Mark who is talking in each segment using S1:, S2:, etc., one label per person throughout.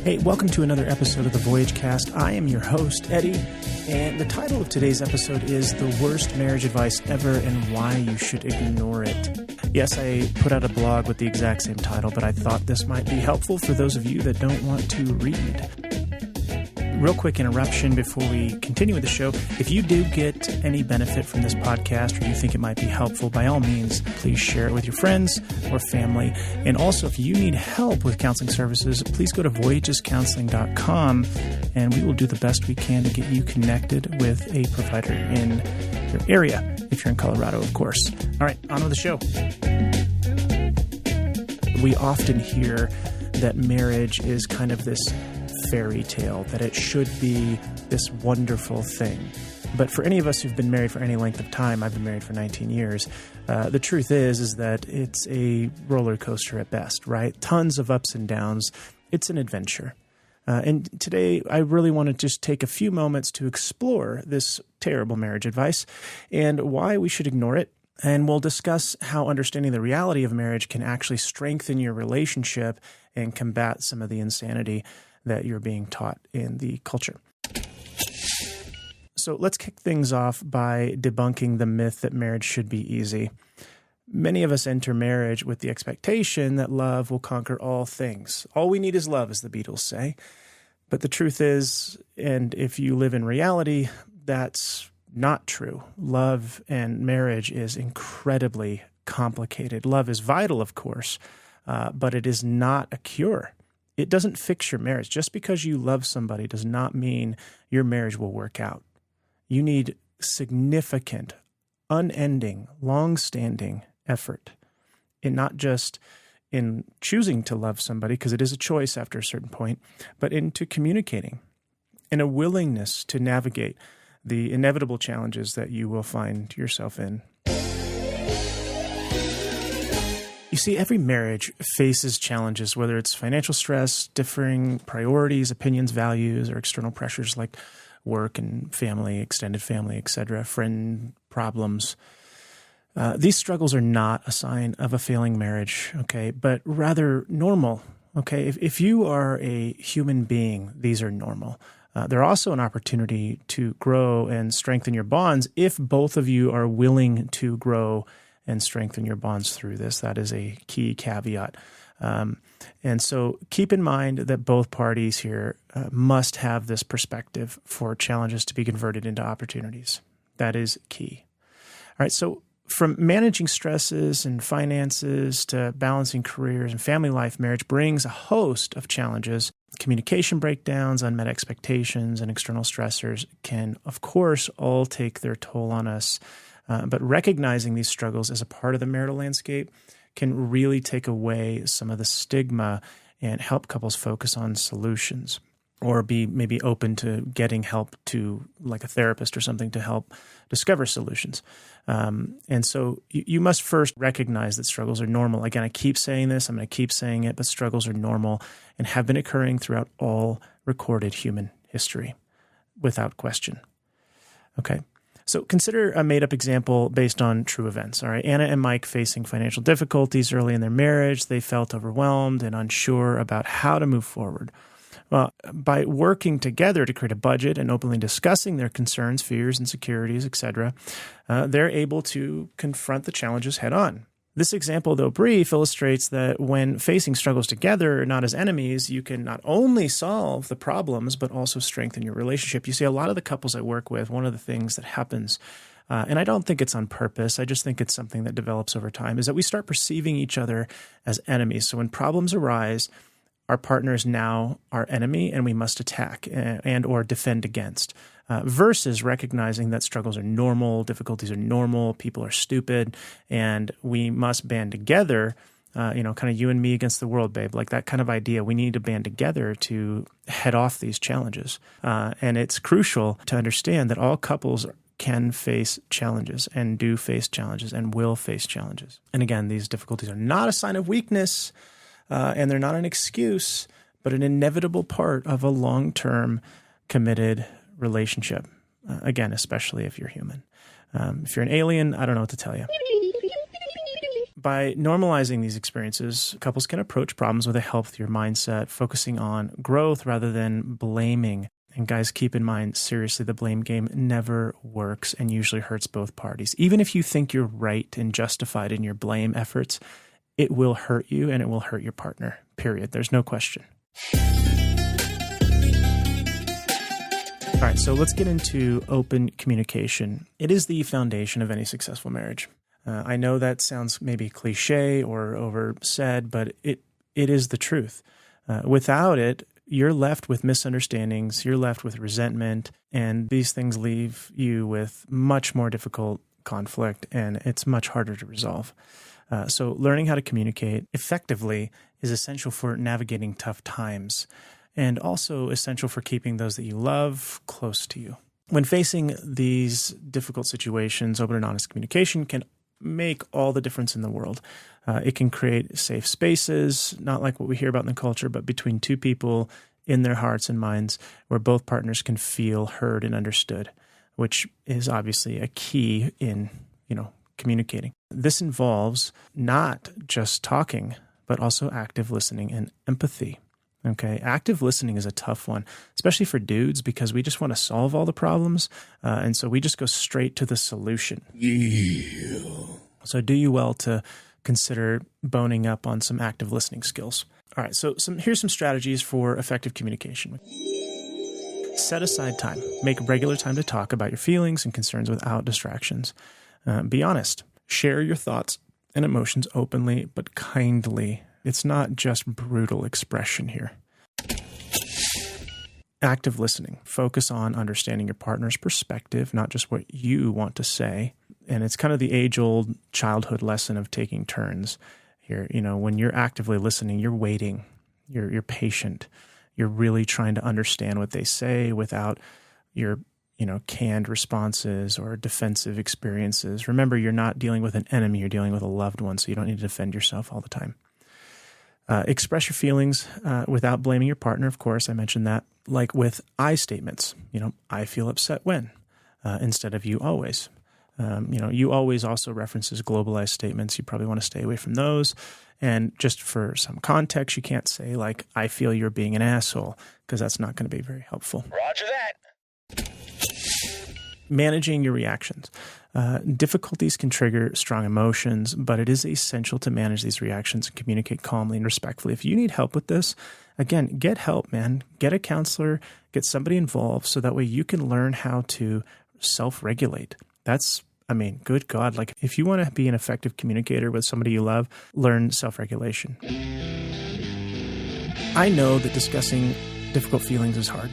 S1: Hey, welcome to another episode of the Voyage Cast. I am your host, Eddie, and the title of today's episode is The Worst Marriage Advice Ever and Why You Should Ignore It. Yes, I put out a blog with the exact same title, but I thought this might be helpful for those of you that don't want to read. Real quick interruption before we continue with the show. If you do get any benefit from this podcast or you think it might be helpful, by all means, please share it with your friends or family. And also, if you need help with counseling services, please go to voyagescounseling.com and we will do the best we can to get you connected with a provider in your area, if you're in Colorado, of course. All right, on with the show. We often hear that marriage is kind of this fairy tale, that it should be this wonderful thing. But for any of us who've been married for any length of time, I've been married for 19 years, the truth is that it's a roller coaster at best, right? Tons of ups and downs. It's an adventure. And today, I really want to just take a few moments to explore this terrible marriage advice and why we should ignore it. And we'll discuss how understanding the reality of marriage can actually strengthen your relationship and combat some of the insanity that you're being taught in the culture. So let's kick things off by debunking the myth that marriage should be easy. Many of us enter marriage with the expectation that love will conquer all things. All we need is love, as the Beatles say. But the truth is, and if you live in reality, that's not true. Love and marriage is incredibly complicated. Love is vital, of course, but it is not a cure. It doesn't fix your marriage. Just because you love somebody does not mean your marriage will work out. You need significant, unending, long-standing effort in not just in choosing to love somebody, because it is a choice after a certain point, but into communicating and a willingness to navigate the inevitable challenges that you will find yourself in. You see, every marriage faces challenges, whether it's financial stress, differing priorities, opinions, values, or external pressures like work and family, extended family, etc., friend problems. These struggles are not a sign of a failing marriage, okay, but rather normal, okay? If you are a human being, these are normal. They're also an opportunity to grow and strengthen your bonds if both of you are willing to grow and strengthen your bonds through this. That is a key caveat. And so keep in mind that both parties here must have this perspective for challenges to be converted into opportunities. That is key. All right, so from managing stresses and finances to balancing careers and family life, marriage brings a host of challenges. Communication breakdowns, unmet expectations, and external stressors can, of course, all take their toll on us. But recognizing these struggles as a part of the marital landscape can really take away some of the stigma and help couples focus on solutions, or be maybe open to getting help to like a therapist or something to help discover solutions. And so you must first recognize that struggles are normal. Again, I keep saying this, I'm going to keep saying it, but struggles are normal and have been occurring throughout all recorded human history, without question. Okay. So consider a made-up example based on true events. All right, Anna and Mike facing financial difficulties early in their marriage. They felt overwhelmed and unsure about how to move forward. Well, by working together to create a budget and openly discussing their concerns, fears, insecurities, etc., they're able to confront the challenges head on. This example, though brief, illustrates that when facing struggles together, not as enemies, you can not only solve the problems, but also strengthen your relationship. You see, a lot of the couples I work with, one of the things that happens, and I don't think it's on purpose, I just think it's something that develops over time, is that we start perceiving each other as enemies. So when problems arise, our partner is now our enemy and we must attack and or defend against. Versus recognizing that struggles are normal, difficulties are normal, people are stupid, and we must band together, kind of you and me against the world, babe, like that kind of idea. We need to band together to head off these challenges. And it's crucial to understand that all couples can face challenges and do face challenges and will face challenges. And again, these difficulties are not a sign of weakness, and they're not an excuse, but an inevitable part of a long-term committed relationship. Again, especially if you're human. If you're an alien, I don't know what to tell you. By normalizing these experiences, couples can approach problems with a healthier mindset, focusing on growth rather than blaming. And guys, keep in mind, seriously, the blame game never works and usually hurts both parties. Even if you think you're right and justified in your blame efforts, it will hurt you and it will hurt your partner, period. There's no question. All right, so let's get into open communication. It is the foundation of any successful marriage. I know that sounds maybe cliche or oversaid, but it is the truth. Without it, you're left with misunderstandings, you're left with resentment, and these things leave you with much more difficult conflict, and it's much harder to resolve. So learning how to communicate effectively is essential for navigating tough times and also essential for keeping those that you love close to you. When facing these difficult situations, open and honest communication can make all the difference in the world. It can create safe spaces, not like what we hear about in the culture, but between two people in their hearts and minds where both partners can feel heard and understood, which is obviously a key in, communicating. This involves not just talking, but also active listening and empathy. Okay, active listening is a tough one, especially for dudes, because we just want to solve all the problems, and so we just go straight to the solution. Yeah. So do you well to consider boning up on some active listening skills. All right, so here's some strategies for effective communication. Set aside time. Make regular time to talk about your feelings and concerns without distractions. Be honest. Share your thoughts and emotions openly but kindly. It's not just brutal expression here. Active listening. Focus on understanding your partner's perspective, not just what you want to say. And it's kind of the age-old childhood lesson of taking turns here. When you're actively listening, you're waiting, you're patient, you're really trying to understand what they say without your canned responses or defensive experiences. Remember, you're not dealing with an enemy, you're dealing with a loved one, so you don't need to defend yourself all the time. Express your feelings without blaming your partner, of course, I mentioned that, like with I statements. I feel upset when, instead of you always. You always also references globalized statements. You probably want to stay away from those. And just for some context, you can't say like, I feel you're being an asshole, because that's not going to be very helpful.
S2: Roger that.
S1: Managing your reactions. Difficulties can trigger strong emotions, but it is essential to manage these reactions and communicate calmly and respectfully. If you need help with this, again, get help, man. Get a counselor, get somebody involved, so that way you can learn how to self-regulate. Good God, like if you want to be an effective communicator with somebody you love, learn self-regulation. I know that discussing difficult feelings is hard.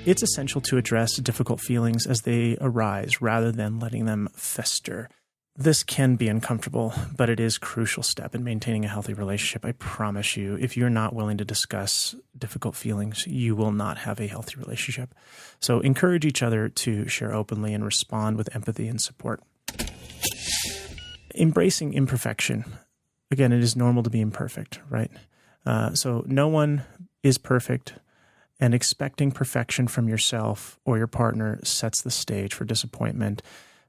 S1: It's essential to address difficult feelings as they arise rather than letting them fester. This can be uncomfortable, but it is a crucial step in maintaining a healthy relationship. I promise you, if you're not willing to discuss difficult feelings, you will not have a healthy relationship. So encourage each other to share openly and respond with empathy and support. Embracing imperfection. Again, it is normal to be imperfect, right? So no one is perfect. And expecting perfection from yourself or your partner sets the stage for disappointment,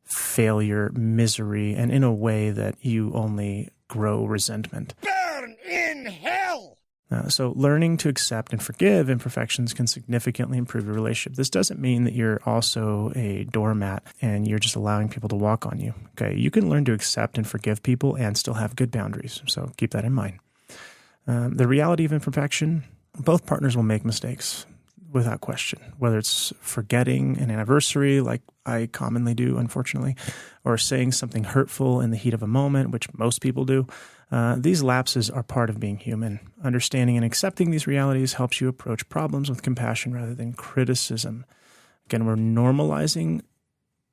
S1: failure, misery, and in a way that you only grow resentment.
S2: Burn in hell!
S1: So learning to accept and forgive imperfections can significantly improve your relationship. This doesn't mean that you're also a doormat and you're just allowing people to walk on you. Okay, you can learn to accept and forgive people and still have good boundaries. So keep that in mind. The reality of imperfection. Both partners will make mistakes without question, whether it's forgetting an anniversary like I commonly do, unfortunately, or saying something hurtful in the heat of a moment, which most people do. These lapses are part of being human. Understanding and accepting these realities helps you approach problems with compassion rather than criticism. Again, we're normalizing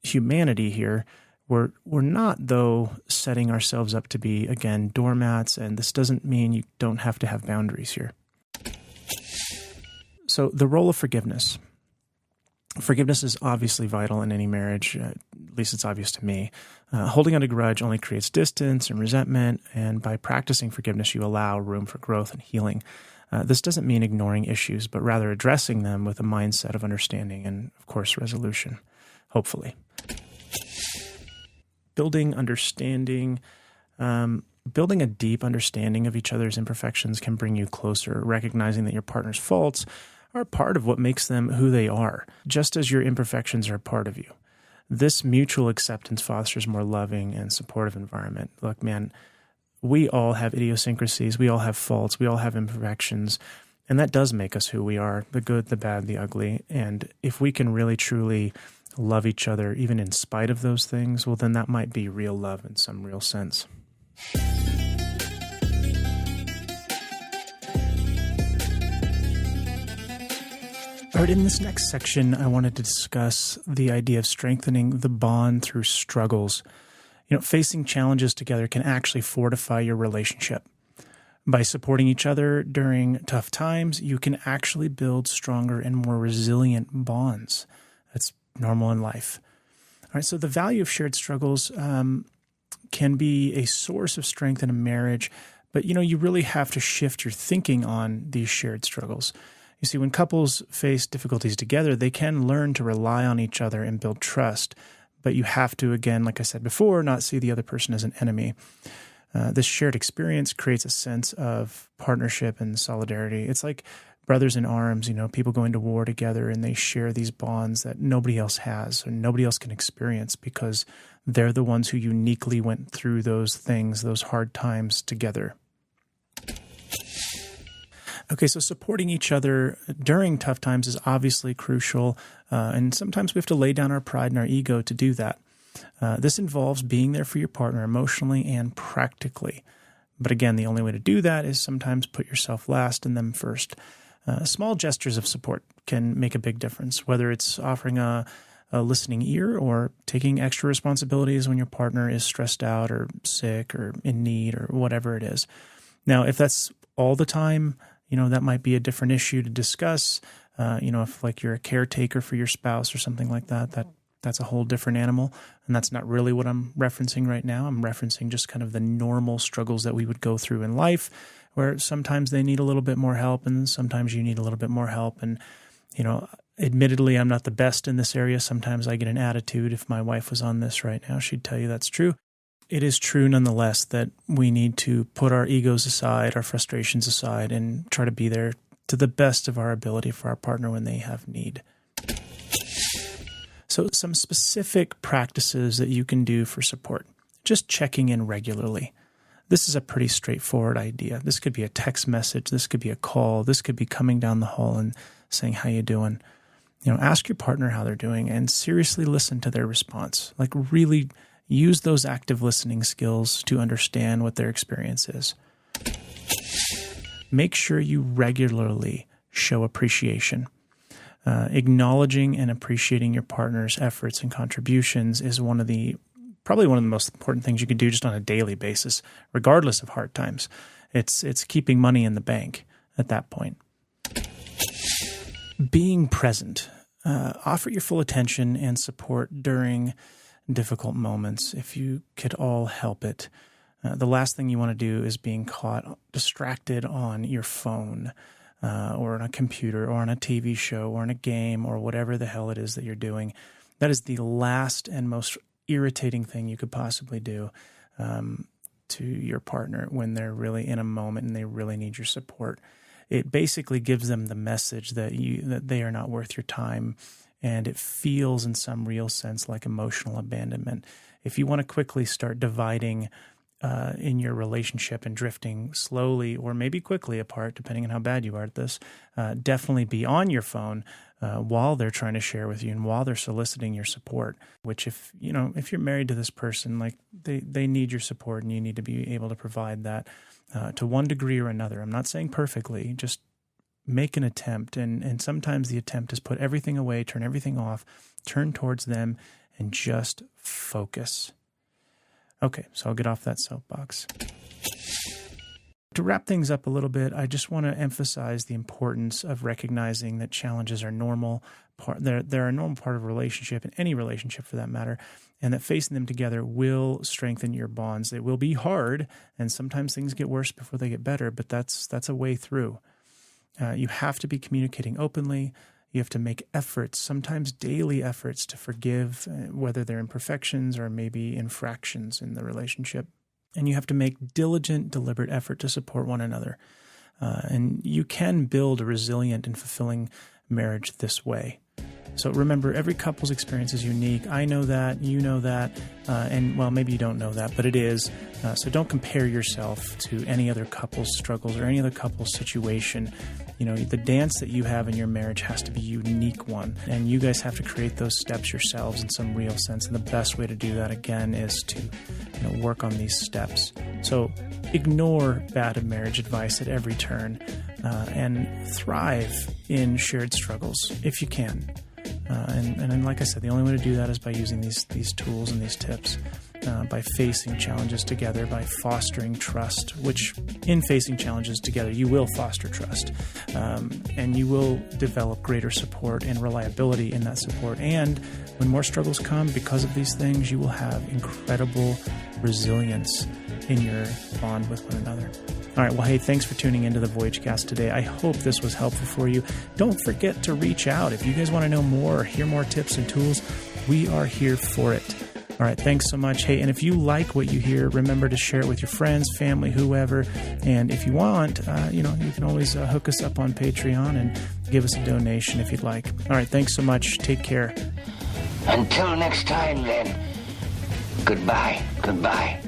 S1: humanity here. We're not, though, setting ourselves up to be, again, doormats, and this doesn't mean you don't have to have boundaries here. So the role of forgiveness. Forgiveness is obviously vital in any marriage, at least it's obvious to me. Holding on a grudge only creates distance and resentment, and by practicing forgiveness, you allow room for growth and healing. This doesn't mean ignoring issues, but rather addressing them with a mindset of understanding and, of course, resolution, hopefully. Building understanding. Building a deep understanding of each other's imperfections can bring you closer, recognizing that your partner's faults are part of what makes them who they are, just as your imperfections are a part of you. This mutual acceptance fosters a more loving and supportive environment. Look, man, we all have idiosyncrasies, we all have faults, we all have imperfections, and that does make us who we are, the good, the bad, the ugly. And if we can really, truly love each other, even in spite of those things, well, then that might be real love in some real sense. All right, in this next section, I wanted to discuss the idea of strengthening the bond through struggles. Facing challenges together can actually fortify your relationship. By supporting each other during tough times, you can actually build stronger and more resilient bonds. That's normal in life. All right, so the value of shared struggles can be a source of strength in a marriage, but you really have to shift your thinking on these shared struggles. You see, when couples face difficulties together, they can learn to rely on each other and build trust. But you have to, again, like I said before, not see the other person as an enemy. This shared experience creates a sense of partnership and solidarity. It's like brothers in arms, people going to war together, and they share these bonds that nobody else has or nobody else can experience because they're the ones who uniquely went through those things, those hard times together. Okay, so supporting each other during tough times is obviously crucial, and sometimes we have to lay down our pride and our ego to do that. This involves being there for your partner emotionally and practically. But again, the only way to do that is sometimes put yourself last and them first. Small gestures of support can make a big difference, whether it's offering a listening ear or taking extra responsibilities when your partner is stressed out or sick or in need or whatever it is. Now, if that's all the time, that might be a different issue to discuss. If like you're a caretaker for your spouse or something like that, that's a whole different animal. And that's not really what I'm referencing right now. I'm referencing just kind of the normal struggles that we would go through in life, where sometimes they need a little bit more help and sometimes you need a little bit more help. And, admittedly, I'm not the best in this area. Sometimes I get an attitude. If my wife was on this right now, she'd tell you that's true. It is true nonetheless that we need to put our egos aside, our frustrations aside, and try to be there to the best of our ability for our partner when they have need. So some specific practices that you can do for support. Just checking in regularly. This is a pretty straightforward idea. This could be a text message. This could be a call. This could be coming down the hall and saying, how you doing? Ask your partner how they're doing and seriously listen to their response. Like really use those active listening skills to understand what their experience is. Make sure you regularly show appreciation. Acknowledging and appreciating your partner's efforts and contributions is probably one of the most important things you can do just on a daily basis, regardless of hard times. It's keeping money in the bank at that point. Being present. Offer your full attention and support during difficult moments if you could all help it. The last thing you want to do is being caught distracted on your phone or on a computer or on a TV show or in a game or whatever the hell it is that you're doing. That is the last and most irritating thing you could possibly do to your partner when they're really in a moment and they really need your support. It basically gives them the message that they are not worth your time, and it feels in some real sense like emotional abandonment. If you want to quickly start dividing in your relationship and drifting slowly or maybe quickly apart, depending on how bad you are at this, definitely be on your phone while they're trying to share with you and while they're soliciting your support, which if you're married to this person, like they need your support and you need to be able to provide that to one degree or another. I'm not saying perfectly, just make an attempt. And sometimes the attempt is put everything away, turn everything off, turn towards them and just focus. Okay, so I'll get off that soapbox. To wrap things up a little bit, I just want to emphasize the importance of recognizing that challenges are normal. They're a normal part of a relationship, and any relationship for that matter, and that facing them together will strengthen your bonds. It will be hard, and sometimes things get worse before they get better, but that's a way through. You have to be communicating openly. You have to make efforts, sometimes daily efforts, to forgive, whether they're imperfections or maybe infractions in the relationship. and you have to make diligent, deliberate effort to support one another. And you can build a resilient and fulfilling marriage this way. So remember, every couple's experience is unique. I know that, you know that, and well, maybe you don't know that, but it is. So don't compare yourself to any other couple's struggles or any other couple's situation. You know, the dance that you have in your marriage has to be a unique one, and you guys have to create those steps yourselves in some real sense. And the best way to do that, again, is to work on these steps. So ignore bad marriage advice at every turn, and thrive in shared struggles if you can. And like I said, the only way to do that is by using these tools and these tips, by facing challenges together, by fostering trust, which in facing challenges together, you will foster trust, and you will develop greater support and reliability in that support. And when more struggles come because of these things, you will have incredible resilience in your bond with one another. All right. Well, hey, thanks for tuning into the Voyagecast today. I hope this was helpful for you. Don't forget to reach out. If you guys want to know more or hear more tips and tools, we are here for it. All right. Thanks so much. Hey, and if you like what you hear, remember to share it with your friends, family, whoever. And if you want, you can always hook us up on Patreon and give us a donation if you'd like. All right. Thanks so much. Take care.
S2: Until next time, then. Goodbye. Goodbye.